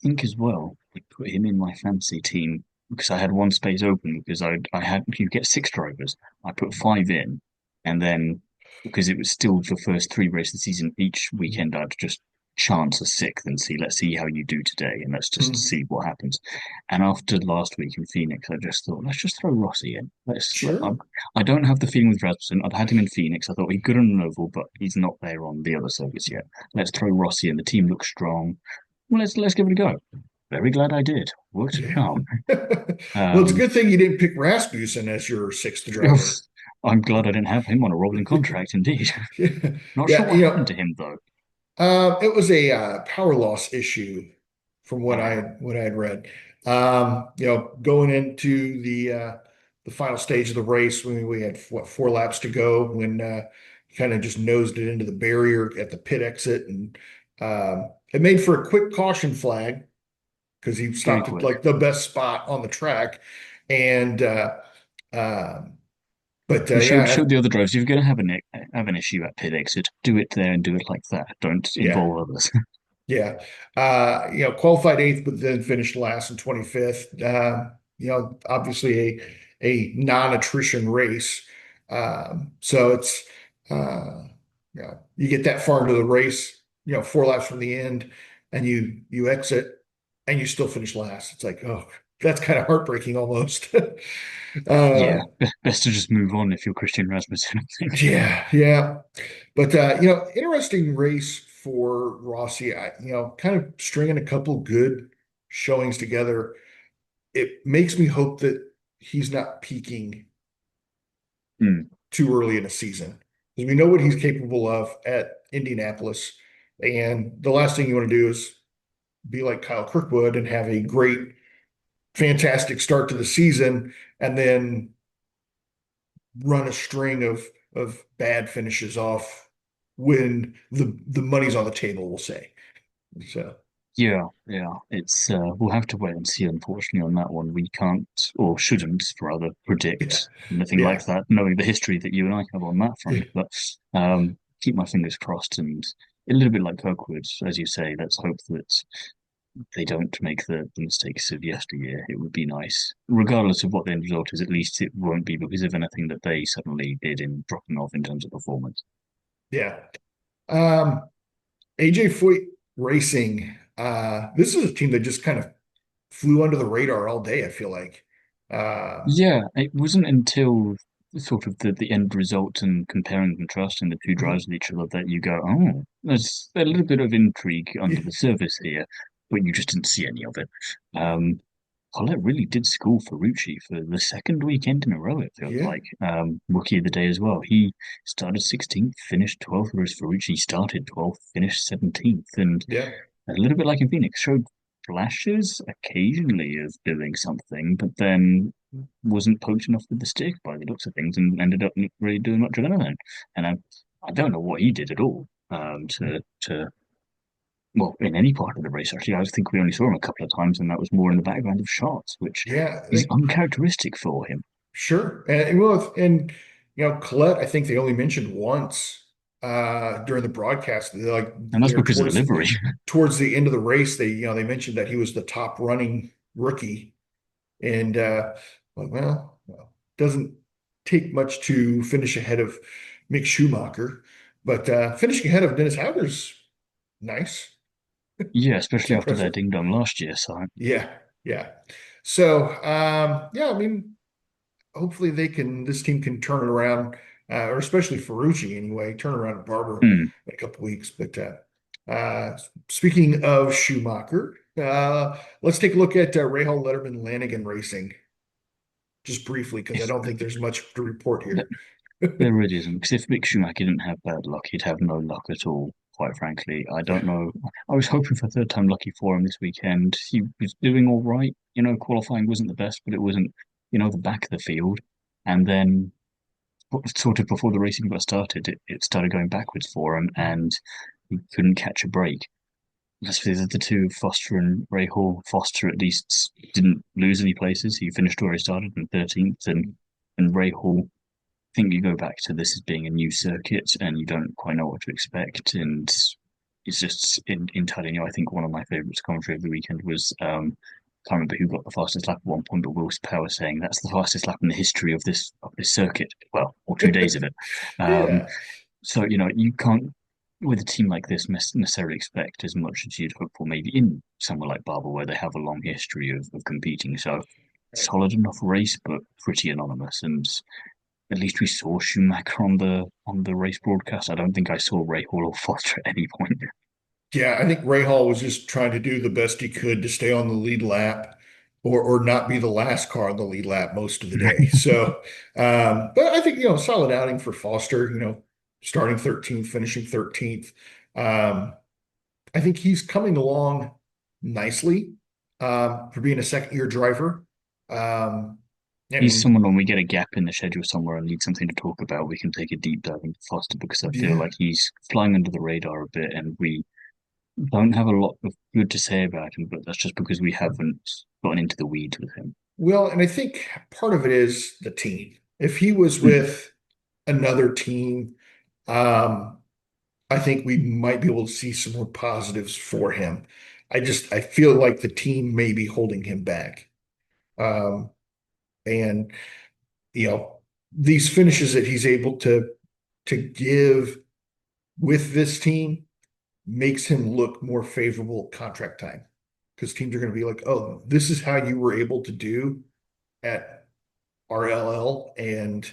think as well, I put him in my fancy team because I had one space open because I had you get six drivers. I put five in, and then because it was still the first three races of the season, each weekend I'd just chance a sixth and see let's see how you do today and let's just Mhm. see what happens. And after last week in Phoenix, I just thought let's just throw Rossi in. Sure. I don't have the feeling with Rasmussen. I'd had him in Phoenix. I thought he's good on an oval, but he's not there on the other circuits yet. Let's throw Rossi in. The team looks strong. Well, let's give it a go. Very glad I did. Worked a Yeah. charm. Well, it's a Um, good thing you didn't pick Rasmussen as your sixth driver. I'm glad I didn't have him on a rolling contract. Indeed, not sure Yeah, what happened to him though. It was a power loss issue from Ah, what I had read. Going into the final stage of the race, when we had what 4 laps to go, when he kind of just nosed it into the barrier at the pit exit, and it made for a quick caution flag because he very stopped at quick. like the best spot on the track, and um, but We yeah, showed the other drivers if you're going to have an issue at pit exit, do it there and do it like that. Don't yeah. involve others. Yeah. Qualified eighth, but then finished last and 25th. Obviously a non-attrition race. So it's you get that far into the race, 4 laps from the end, and you exit and you still finish last. It's like, oh, that's kind of heartbreaking almost. Yeah, Uh, best to just move on if you're Christian Rasmussen, I think. yeah, yeah. But interesting race for Rossi. Kind of stringing a couple good showings together. It makes me hope that he's not peaking Hmm. too early in a season. Because we know what he's capable of at Indianapolis. And the last thing you want to do is be like Kyle Kirkwood and have a great, fantastic start to the season and then run a string of bad finishes off when the money's on the table, we'll say. So Yeah, yeah. It's we'll have to wait and see, unfortunately, on that one. We can't or shouldn't rather yeah, predict anything like yeah, that, knowing the history that you and I have on that yeah, front. But keep my fingers crossed and a little bit like Kirkwood, as you say, let's hope that they don't make the mistakes of yesteryear. It would be nice. Regardless of what the end result is, at least it won't be because of anything that they suddenly did in dropping off in terms of performance. yeah. Um, A.J Foyt Racing. This is a team that just kind of flew under the radar all day, I feel like. Yeah, it wasn't until sort of the end result and comparing and contrasting the two Mhm. drives with each other that you go, oh, there's a little bit of intrigue under the surface here, but you just didn't see any of it. Um, Colette really did school Ferrucci for the second weekend in a row, it feels Yeah, like. Rookie of the day as well. He started 16th, finished 12th, whereas Ferrucci started 12th, finished 17th, and yeah, a little bit like in Phoenix, showed flashes occasionally of doing something, but then wasn't poked enough with the stick by the looks of things and ended up not really doing much of anything. And I don't know what he did at all to well, in any part of the race, actually. I think we only saw him a couple of times, and that was more in the background of shots, which yeah. is uncharacteristic for him. Sure. And Colette, I think they only mentioned once during the broadcast. Like And that's there because of the livery. towards the end of the race, they mentioned that he was the top running rookie. And doesn't take much to finish ahead of Mick Schumacher, but finishing ahead of Dennis Hauger's nice. Yeah, It's especially after their impressive. ding dong last year. So Yeah, yeah. So yeah, I mean, hopefully this team can turn it around, or especially Ferrucci anyway, turn around at Barber hmm. in a couple weeks. But speaking of Schumacher, let's take a look at Rahal Letterman Lanigan Racing just briefly because I If don't think there's much to report here. there really isn't, because if Mick Schumacher didn't have bad luck, he'd have no luck at all, quite frankly. I Yeah, don't know. I was hoping for third time lucky for him this weekend. He was doing all right. Qualifying wasn't the best, but it wasn't, the back of the field. And then, sort of before the racing got started, it started going backwards for him, and he couldn't catch a break. Let's say the two, Foster and Rahal. Foster at least didn't lose any places. He finished where he started in 13th, and Rahal think you go back to this as being a new circuit and you don't quite know what to expect. And it's just entirely new. I think one of my favourites commentary of the weekend was can't remember who got the fastest lap at one point, but Will Power saying that's the fastest lap in the history of this circuit. Well, or 2 days of it. Um, yeah, so you can't with a team like this necessarily expect as much as you'd hope for maybe in somewhere like Barber where they have a long history of competing. So right. solid enough race, but pretty anonymous. And at least we saw Schumacher on the race broadcast. I don't think I saw Rahal or Foster at any point. Yeah. I think Ray Hall was just trying to do the best he could to stay on the lead lap or not be the last car on the lead lap most of the day. So, but I think, solid outing for Foster, starting 13th, finishing 13th. I think he's coming along nicely for being a second year driver. Um, I He's mean, someone when we get a gap in the schedule somewhere and need something to talk about, we can take a deep dive into Foster because I feel yeah. like he's flying under the radar a bit and we don't have a lot of good to say about him, but that's just because we haven't gotten into the weeds with him. Well, and I think part of it is the team. If he was Mm. with another team, um, I think we might be able to see some more positives for him. I feel like the team may be holding him back. Um, and you know, these finishes that he's able to give with this team makes him look more favorable contract time because teams are going to be like, oh, this is how you were able to do at RLL and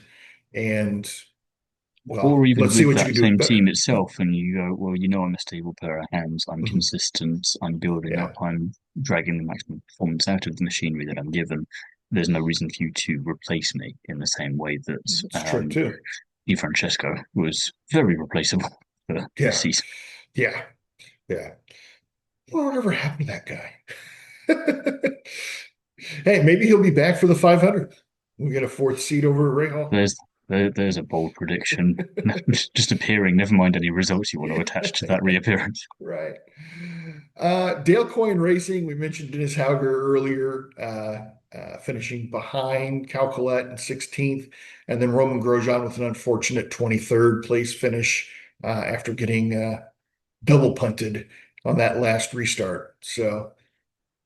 Or well, even let's see with what you that can do same team better. itself, and you go, well, you know, I'm a stable pair of hands, I'm Mhm. consistent, I'm building up, Yeah, I'm dragging the maximum performance out of the machinery that I'm given. There's no reason for you to replace me in the same way that it's true too. Di Francesco was very replaceable for this Yeah, season. yeah, yeah. Whatever happened to that guy? Hey, maybe he'll be back for the 500. We get a fourth seat over at Rahal. There's there's a bold prediction just appearing. Never mind any results you want to attach to that reappearance. Right. Dale Coyne Racing, we mentioned Dennis Hauger earlier, finishing behind Cal Collette in 16th, and then Roman Grosjean with an unfortunate 23rd place finish after getting double punted on that last restart. So,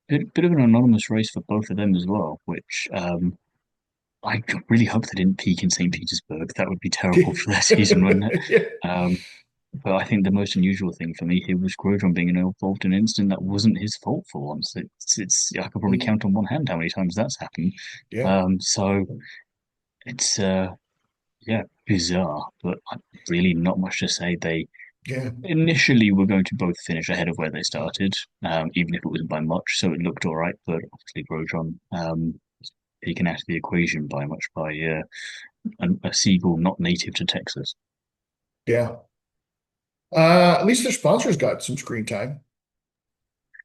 Bit of an anonymous race for both of them as well, which I really hope they didn't peak in St. Petersburg. That would be terrible for their season, wouldn't it? yeah. Um, but I think the most unusual thing for me here was Grosjean being involved in an incident that wasn't his fault for once. It's I could probably count on one hand how many times that's happened. Yeah. So it's yeah, bizarre, but really not much to say. They Yeah. initially were going to both finish ahead of where they started, even if it wasn't by much, so it looked all right. But obviously Grosjean taken out of the equation by much by a seagull not native to Texas. Yeah. At least their sponsors got some screen time.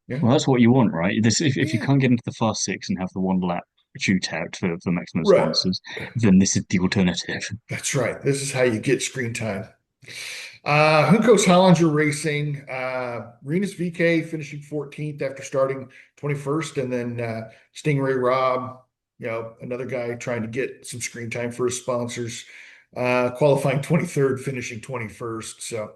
Yeah. Well, that's what you want, right? If you Yeah. can't get into the fast six and have the one lap shootout for maximum Right. sponsors, then this is the alternative. That's right. This is how you get screen time. Juncos Hollinger Racing, Renus VK finishing 14th after starting 21st, and then Stingray Rob, another guy trying to get some screen time for his sponsors, qualifying 23rd, finishing 21st. So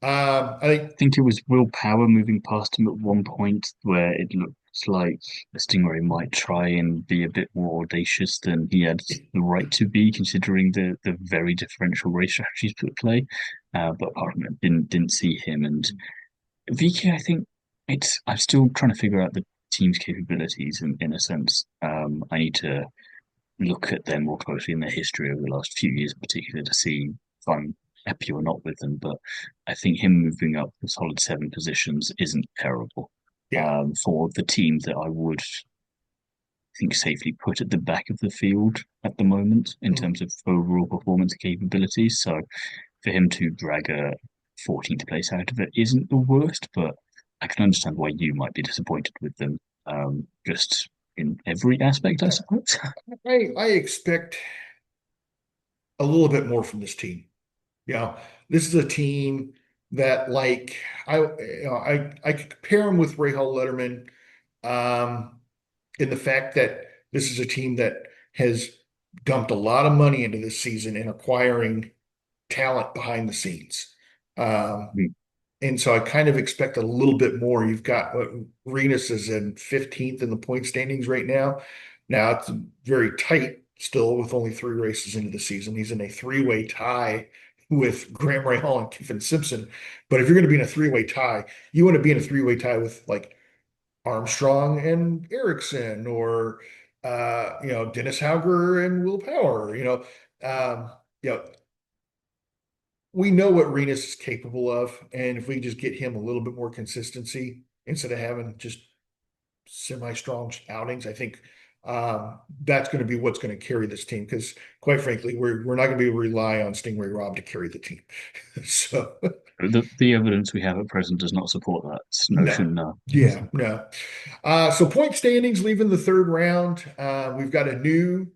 I think, I think it was Will Power moving past him at one point where it looked like the Stingray might try and be a bit more audacious than he had the right to be, considering the very differential race strategies put play. But apart from it, didn't see him. And VK, I think it's I'm still trying to figure out the team's capabilities in a sense. I need to look at them more closely in their history over the last few years, in particular, to see if I'm happy or not with them. But I think him moving up the solid seven positions isn't terrible yeah, for the team that I would think safely put at the back of the field at the moment in mm, terms of overall performance capabilities. So for him to drag a 14th place out of it isn't the worst, but I can understand why you might be disappointed with them. Just in every aspect, I suppose. I expect a little bit more from this team. This is a team that, like, I could compare them with Rahal Letterman, in the fact that this is a team that has dumped a lot of money into this season in acquiring talent behind the scenes. Um, and so I kind of expect a little bit more. You've got what Renus is in 15th in the point standings right now. Now it's very tight still with only 3 races into the season. He's in a three-way tie with Graham Rahal and Kiffin Simpson. But if you're going to be in a three-way tie, you want to be in a three-way tie with like Armstrong and Erickson, or Dennis Hauger and Will Power. Um, you know, we know what Renus is capable of, and if we just get him a little bit more consistency instead of having just semi-strong outings, I think that's going to be what's going to carry this team. Because quite frankly, we're not going to be able to rely on Stingray Rob to carry the team. So The evidence we have at present does not support that No. notion. No. Yeah, no. So point standings leaving the third round. We've got a new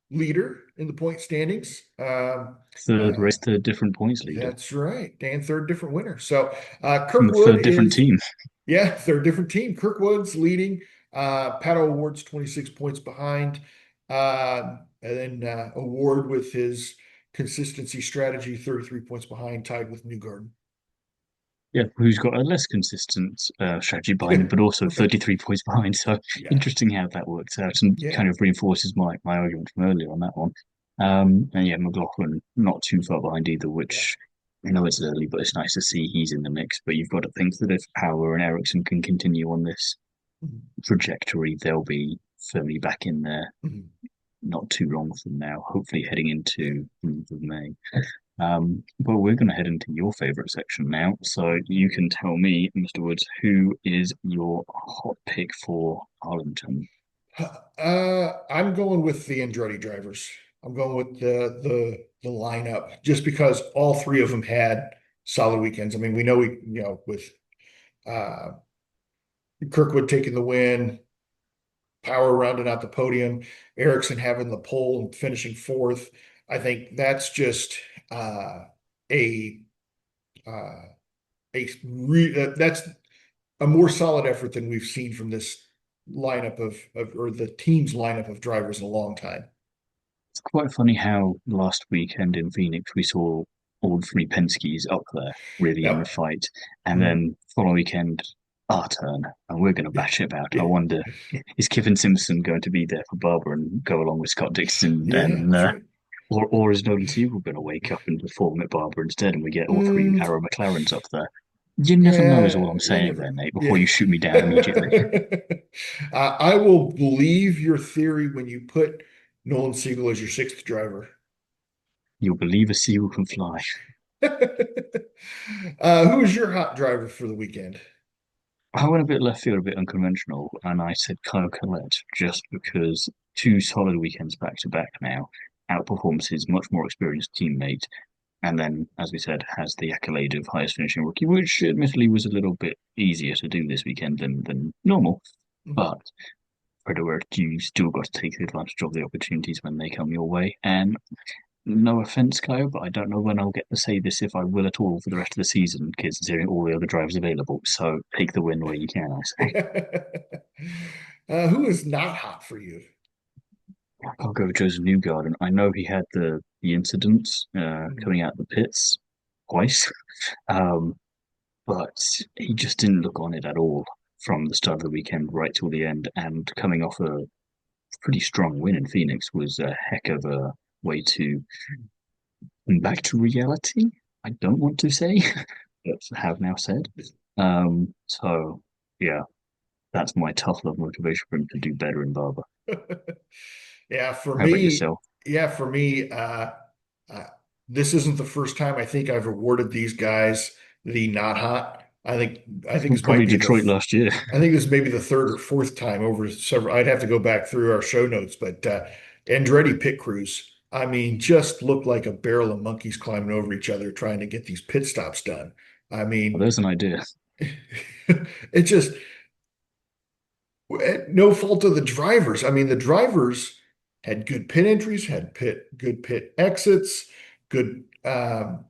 leader in the point standings. Third Uh, race, third different points leader that's right. And third different winner. So from the Kirkwood third different is, team. yeah, third different team. Kirkwood's leading. Paddle Award's 26 points behind. And then Award with his consistency strategy, 33 points behind, tied with Newgarden. Yeah, who's got a less consistent strategy behind him, but also Right. 33 points behind. So Yeah. interesting how that works out and Yeah. kind of reinforces my argument from earlier on that one. And yeah, McLaughlin not too far behind either, Yeah. which I know it's early, but it's nice to see he's in the mix. But you've got to think that if Power and Ericsson can continue on this Mhm. trajectory, they'll be firmly back in there Mhm. not too long from now, hopefully heading into the month of May. But we're going to head into your favorite section now. So you can tell me, Mr. Woods, who is your hot pick for Arlington? I'm going with the Andretti drivers. I'm going with the lineup just because all three of them had solid weekends. I mean, we know with uh Kirkwood taking the win, Power rounding out the podium, Ericsson having the pole and finishing fourth. I think that's just a uh, that's a more solid effort than we've seen from this lineup of or the team's lineup of drivers in a long time. It's quite funny how last weekend in Phoenix we saw all three Penske's up there really in the Yep. fight, and Mhm. then following weekend our turn, and we're going to bash it about. I Yeah. wonder, is Kevin Simpson going to be there for Barber and go along with Scott Dixon, Yeah, and that's right. or is Nolan Siegel going to wake up and perform at Barber instead, and we get all three Mm, Arrow McLarens up there? You never know, is all yeah, I'm you saying never there, know. Nate. Before Yeah. you shoot me down immediately, I will believe your theory when you put Nolan Siegel as your sixth driver. you'll believe a Siegel can fly. Who is your hot driver for the weekend? I went a bit left field, a bit unconventional, and I said Kyle Collette just because two solid weekends back to back now outperforms his much more experienced teammate, and then, as we said, has the accolade of highest finishing rookie, which admittedly was a little bit easier to do this weekend than normal. But credit where it's due, you still got to take advantage of the opportunities when they come your way. And no offense, Kyle, but I don't know when I'll get to say this if I will at all for the rest of the season, considering all the other drivers available. So take the win where you can, I say. Who is not hot for you? I'll go with Joseph Newgarden. I know he had the incident coming out of the pits twice, um, but he just didn't look on it at all from the start of the weekend right till the end. And coming off a pretty strong win in Phoenix was a heck of a way to back to reality. I don't want to say, but have now said. So yeah, that's my tough love motivation for him to do better in Barber. Yeah, for How about me, yourself? yeah, for me, uh, this isn't the first time I think I've awarded these guys the not hot. I think this might Probably be Detroit last year. I think this may be the third or fourth time over several. I'd have to go back through our show notes, but Andretti pit crews, I mean, just looked like a barrel of monkeys climbing over each other trying to get these pit stops done. I Well, mean, there's an idea. it just no fault of the drivers. I mean, the drivers had good pit entries, had good pit exits, good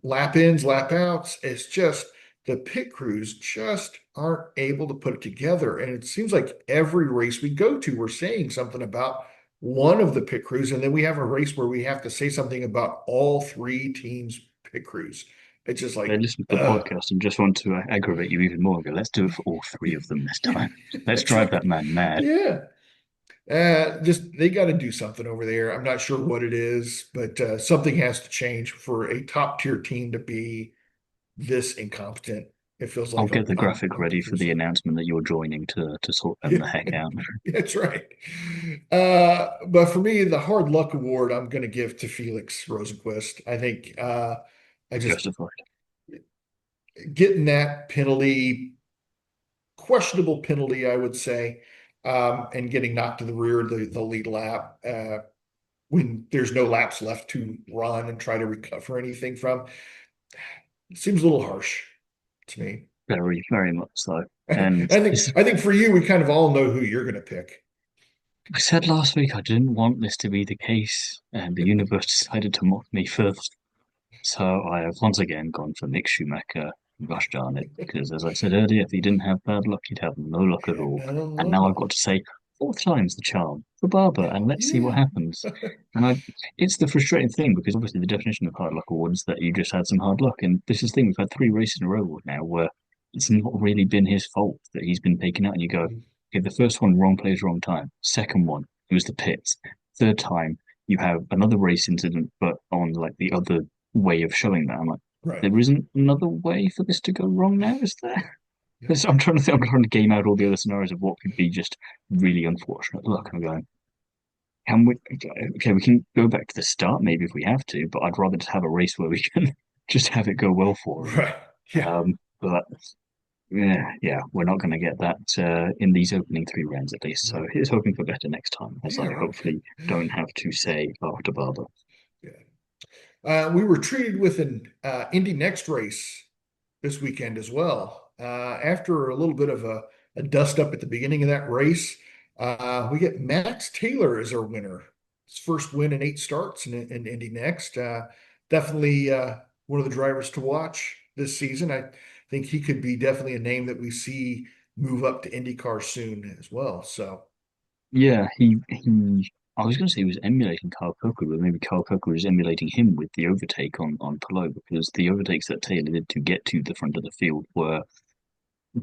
lap ins, lap outs. It's just the pit crews just aren't able to put it together. And it seems like every race we go to, we're saying something about one of the pit crews, and then we have a race where we have to say something about all three teams' pit crews. It's just They like, listen to the podcast and just want to aggravate you even more. Go, let's do it for all three of them this time. Let's that's drive right. that man mad. Yeah. Just they got to do something over there. I'm not sure what it is, but something has to change for a top tier team to be this incompetent. It feels I'll like get the graphic I'm ready for the confused. announcement that you're joining to sort them Yeah, the heck out. that's right. But for me, the hard luck award I'm going to give to Felix Rosenquist. I think I just Justified. getting that penalty, questionable penalty, I would say, and getting knocked to the rear of the lead lap. When there's no laps left to run and try to recover anything from. It seems a little harsh. to me. Very, very much so. I And think I think for you, we kind of all know who you're going to pick. I said last week I didn't want this to be the case, and the universe decided to mock me first. So I have once again gone for Mick Schumacher. Gosh darn it. Because as I said earlier, if he didn't have bad luck, he'd have no luck at all. And now I've Oh, got to say, fourth time's the charm for Barber, and let's see what yeah. happens. And it's the frustrating thing because obviously the definition of hard luck awards is that you just had some hard luck. And this is the thing, we've had three races in a row now where it's not really been his fault that he's been taken out. And you go, okay, the first one, wrong place, wrong time. Second one, it was the pits. Third time, you have another race incident, but on like the other way of showing that. I'm like, Right. there isn't another way for this to go wrong now, is there? Yeah. I'm trying to think, I'm trying to game out all the other scenarios of what could be just really unfortunate luck. I'm going, can we? Okay, we can go back to the start maybe if we have to, but I'd rather just have a race where we can just have it go well for him. Right. Yeah. But yeah, yeah, we're not going to get that in these opening three rounds at least. So Right. here's hoping for better next time, as Yeah. I Right. hopefully don't have to say after Barber. Yeah. We were treated with an Indy Next race this weekend as well. After a little bit of a dust up at the beginning of that race, we get Max Taylor as our winner. His first win in 8 starts in Indy Next. Definitely one of the drivers to watch this season. I think he could be definitely a name that we see move up to IndyCar soon as well. So, Yeah, he. I was going to say he was emulating Carl Kirkwood, but maybe Carl Kirkwood was emulating him with the overtake on Palou because the overtakes that Taylor did to get to the front of the field were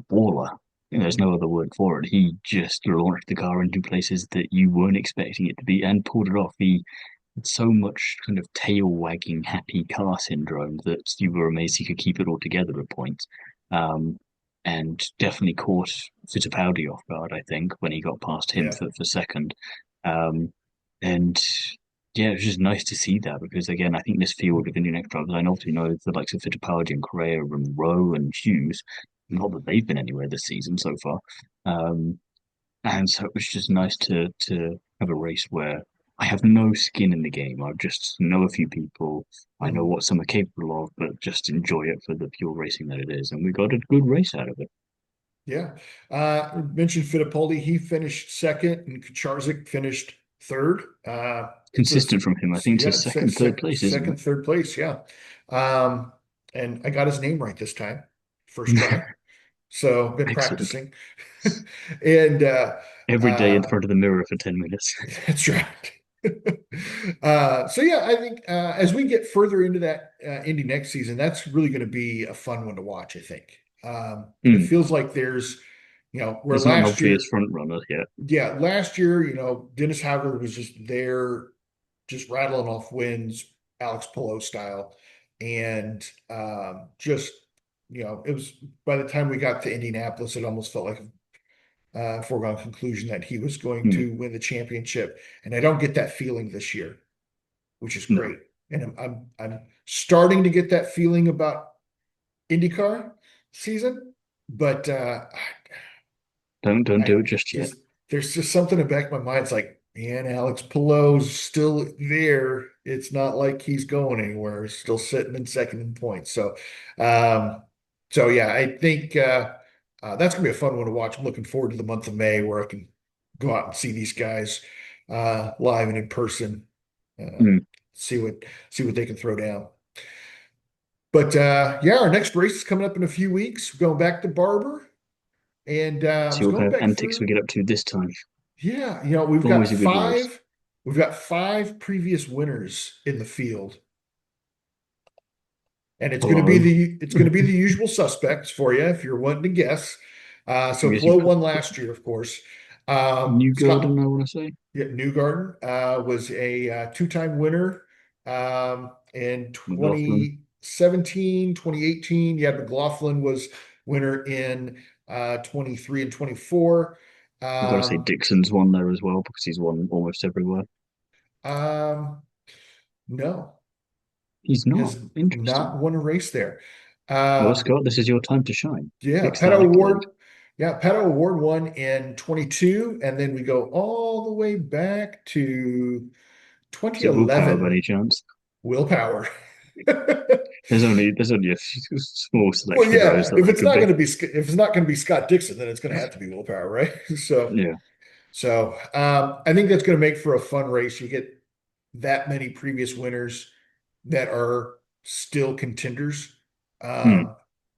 baller. There's no other word for it. He just launched the car into places that you weren't expecting it to be and pulled it off. He had so much kind of tail wagging happy car syndrome that you were amazed he could keep it all together at points. Um, and definitely caught Fittipaldi off guard, I think, when he got past him yeah, for second. Um, and yeah, it was just nice to see that because again, I think this field of Indian X drivers, I obviously know the likes of Fittipaldi and Correa and Rowe and Hughes, not that they've been anywhere this season so far. Um, and so it was just nice to have a race where I have no skin in the game. I just know a few people. I know mhm, what some are capable of, but just enjoy it for the pure racing that it is. And we got a good race out of it. yeah. Mentioned Fittipaldi. He finished second, and Kucharzik finished third. It's a Consistent from him. I think it's yeah, his second, third place, isn't second, third place. Yeah. Um, and I got his name right this time, first try. it? So been Excellent. practicing, and Every day in uh, front of the mirror for 10 minutes. that's right. So yeah, I think as we get further into that Indy next season, that's really going to be a fun one to watch. I think it Mm. feels like where There's not an last obvious year, front runner yet. yeah, last year, Dennis Howard was just there, just rattling off wins, Alex Palou style, and just it was by the time we got to Indianapolis, it almost felt like foregone conclusion that he was going Mm. to win the championship. And I don't get that feeling this year, which is No, great. And I'm starting to get that feeling about IndyCar season, but don't I do it just yet. just there's just something in the back of my mind. It's like, man, Alex Palou's still there. It's not like he's going anywhere. He's still sitting in second in points. Um, so yeah, I think that's gonna be a fun one to watch. I'm looking forward to the month of May where I can go out and see these guys live and in person. Uh, Mm. see what they can throw down. But yeah, our next race is coming up in a few weeks. We're going back to Barber, and I See was what going kind of back antics we through. get up to this time. Yeah, we've got Always a good race. five. We've got five previous winners in the field, and Hello. it's going to be the usual suspects for you if you're wanting to guess. So Yes, you Flo won last year, of course. New Scott Garden, I want to say. yeah, Newgarden was a two-time winner in McLaughlin. 2017, 2018. Yeah, McLaughlin was winner in 23 and 24. I've got to say Um, Dixon's won there as well because he's won almost everywhere. um, no. He's not. Has not Interesting. won a race there. Well, Um, Scott, this is your time to shine. yeah, Fix that Petto accolade. Award. Yeah, Petto Award won in 22, and then we go all the way back to Is it willpower by 2011. any chance? Willpower. There's only a few, small Well, selection of yeah, drivers that if that it's could not be. going to be if it's not going to be Scott Dixon, then it's going to have to be willpower, right? Yeah. I think that's going to make for a fun race. You get that many previous winners that are still contenders. Hmm.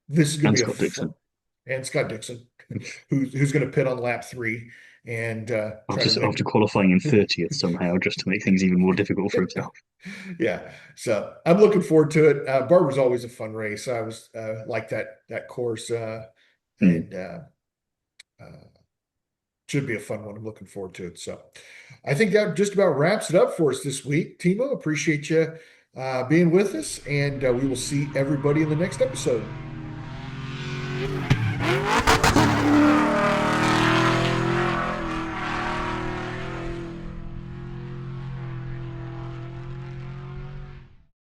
This is going And to be a Scott fun, Dixon. and Scott Dixon, who's going to pit on lap 3 and try After to make after qualifying in 30th somehow, just to make things even more difficult for himself. yeah. So I'm looking forward to it. Barber's always a fun race. I was like that course Hmm. and uh, should be a fun one. I'm looking forward to it. So I think that just about wraps it up for us this week. Thiemo, appreciate you being with us, and we will see everybody in the next episode.